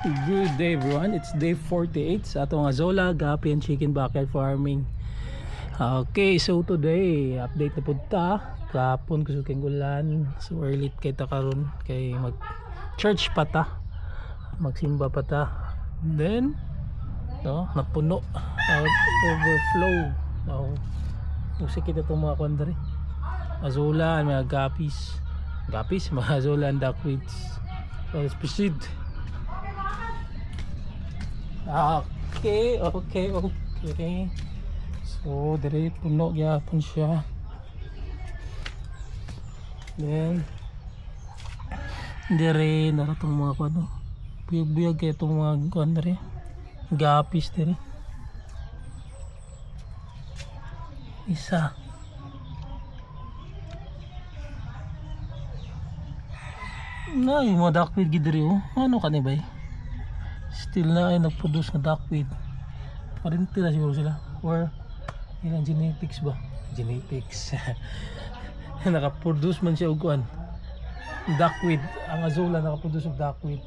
Good day everyone, it's day 48 sa atong Azola Gapi and Chicken Backyard Farming. Okay, so today update na punta. Kahapon gusto kayong ulan, so early kay ta karon kay mag church pa ta, magsimba pa ta. Then no, napuno, overflow. Musikit itong mga kondre Azola, mga gapis mga Azola and duckweeds. So let's proceed. Okay. So, dire puno gyapon siya. Then dire naratong mga kuno. Buyag-buyag kay itong mga kuno dire. Gapis dire. Isa. Na yung mga duckweed gid dire oh. Ano kanay bay? Still na ay nag-produce na duckweed. Parinti na siguro sila. Or ilang genetics ba? Genetics. Naka-produce man siya og kuan. Duckweed. Ang Azola naka-produce og duckweed.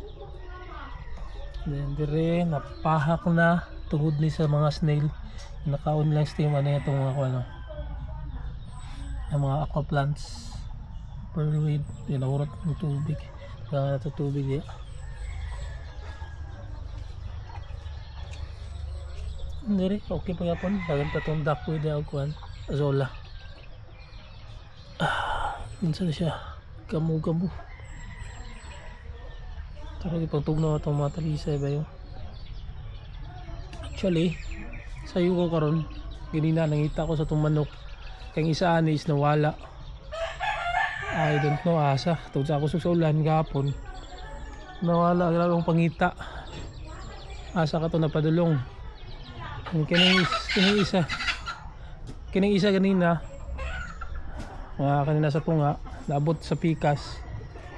Then dire napahak na tungod ni sa mga snail. Naka-on lang steam ano itong mga kuan. Ang mga aqua plants. Perweed. Tinawrat ng tubig. Kaya ito tubig ya. Hindi okay pa yapon. Dagan pa itong duckweed na kuan Azola. Minsan siya gamu-gamu. Talaga pang tugnaw itong mga talisay ba yun. Actually sayo ko karon ganina nangita ko sa itong manok. Kaya isa anis nawala. I don't know asa. Tawag sa ako sa ulan gapon. Nawala grabe ang pangita. Asa ka to napadulong. Kining isa kanina kanina sa tunga naabot sa pikas,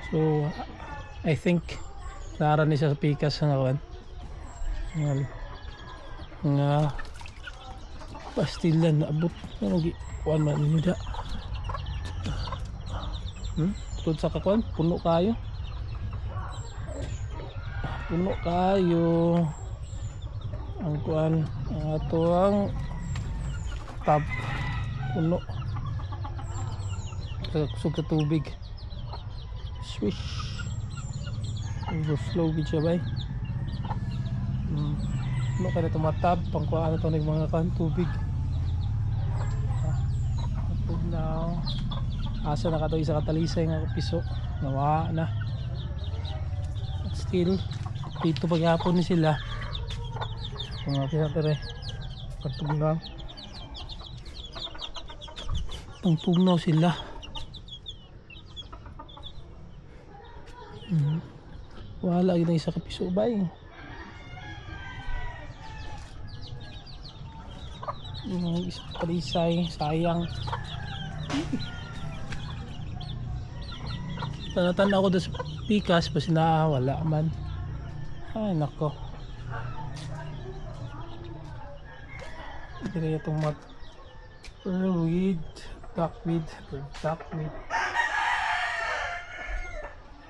so I think naara ni siya sa pikas nga pastilan naabot ano kuan man nida tud sa kakuan puno kayo ang kuan ang ato ang tub puno kusog sa tubig, swish overflow gid siya bay. Puno ka na tumatab pang kuan ito ng mga kan tubig. Now asa na kato isa katalisay nga piso nawa na. But still dito paghapon ni sila mga pinatire pagtugnaw sila. Wala yun ang isa kapiso bay. Yung isa palisay sayang. Tanatan ako doon sa pikas basta wala man. Ay nako. Dire itong mat perweed, duckweed.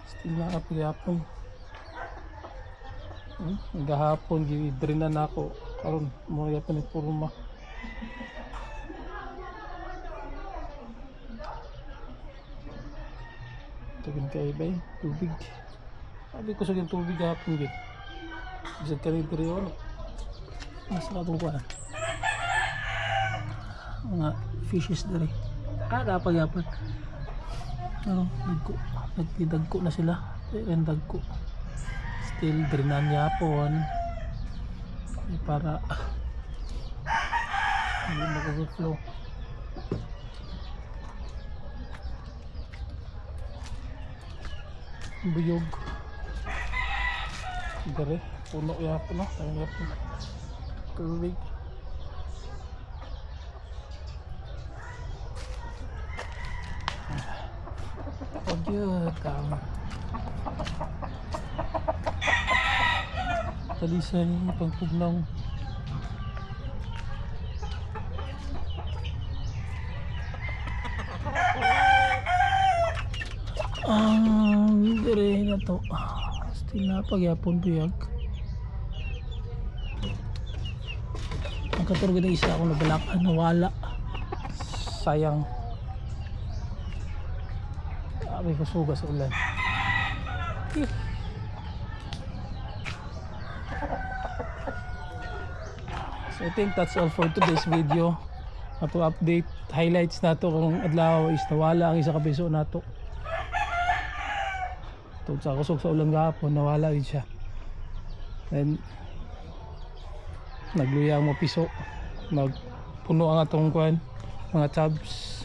Still na kapag-hapon. Gahapon gidrinan ako karon mo yapon ni purma. Tugin kay bay tubig. Sabi ko sa tubig gahapon gid. Bisag kami period. Nasa katong kuan. Mga fishes dari kapag-hapon nagdagko na sila and dagko still drinan yapon para hindi mag-overflow. Buyog dari puno yapon yapon tubig. Good tama. Talisay pagpugnaw. Dire na to. Still na pagyapon buyag. Katulog na isa ako nabalakan, nawala. Sayang. Sabi ko suga sa ulan. So I think that's all for today's video. Ato update highlights nato kung adlaw is nawala ang isa ka piso nato. Tungod sa kusog sa ulan gahapon nawala din siya. Then nagluya ang mga piso. Nagpuno ang atong kuan, mga tabs.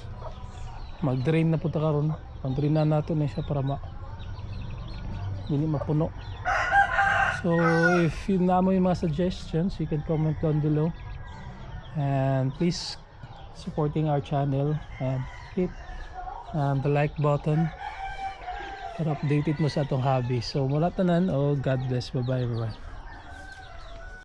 Mag-drain na punta karon. Pang-drain na nato na siya para dili mapuno. So if you namo yung mga suggestions, you can comment down below. And please supporting our channel and hit the like button para updated mo sa atong hobby. So mula tanan, oh God bless, bye bye everyone.